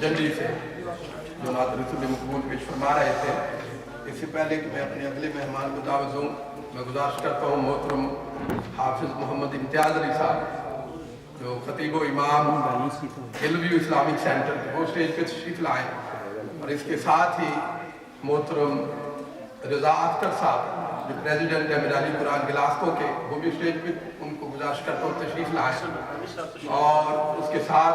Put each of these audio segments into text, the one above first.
जल्दी से जो नात रसूल मकबूल पेश फरमा रहे थे। इससे पहले कि मैं अपने अगले मेहमान को दावत दूँ, मैं गुजारिश करता हूँ मोहतरम हाफिज़ मोहम्मद इम्तियाज़ अली साहब जो खतीब इमाम हिलव्यू इस्लामिक सेंटर वो स्टेज पे तशरीफ़ लाएँ, और इसके साथ ही मोहतरम रज़ा अख्तर साहब जो प्रेसिडेंट है मिराजी कुरान गिलास्को के, वो भी स्टेज पे उनको गुजारिश करता हूँ तशरीफ़ लाएँ। और उसके साथ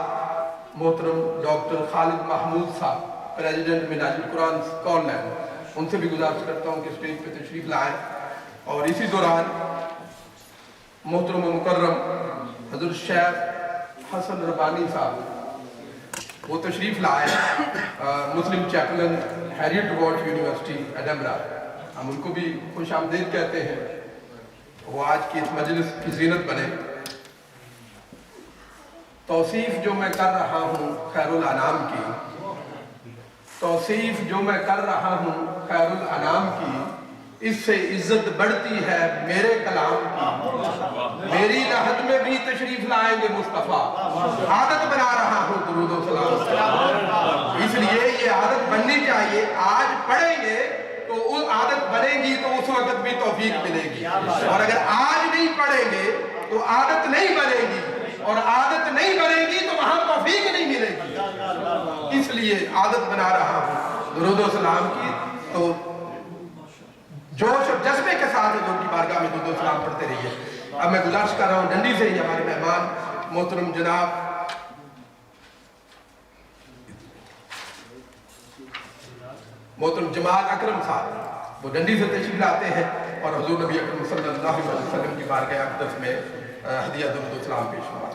मोहतरम डॉक्टर खालिद महमूद साहब प्रेसिडेंट मिराजी कुरान स्कॉटलैंड, उनसे भी गुजारिश करता हूँ कि स्टेज पे तशरीफ़ लाएँ। और इसी दौरान मोहतरम मुकर्रम हज़रत शेख हसन रबानी साहब वो तशरीफ़ लाए, Muslim chaplain Heriot Watt University Edinburgh, हम उनको भी खुश आमदीद कहते हैं। वो आज की इस मजलिस की ज़ीनत बने। तौसीफ़ जो मैं कर रहा हूँ खैरुल अनाम की, तौसीफ़ जो मैं कर रहा हूँ खैरुल अनाम की, इससे इज्जत बढ़ती है मेरे कलाम की। मेरी लहद में भी तशरीफ लाएंगे मुस्तफ़ा, आदत बना रहा हूँ दुरूद व सलाम। इसलिए ये आदत बननी चाहिए। आज पढ़ेंगे तो उस आदत बनेगी तो उस वक्त भी तौफीक मिलेगी, और अगर आज नहीं पढ़ेंगे तो आदत नहीं बनेगी, और आदत नहीं बनेगी तो वहां तौफीक नहीं मिलेगी। इसलिए आदत बना रहा हूँ दुरूद व सलाम की। तो जोश और जज्बे के साथ हजूर की बारगाह में दुरूद व सलाम पढ़ते रहिए। अब मैं गुजारिश कर रहा हूँ डंडी से ही हमारे मेहमान मोहतरम जनाब मोहतरम जमाल अकरम साहब वो डंडी से तशरीफ लाते हैं और हुजूर नबी अकरम सल्लल्लाहु अलैहि वसल्लम की बारगाह अक़दस में हदिया दुरूद व सलाम पेश हुआ।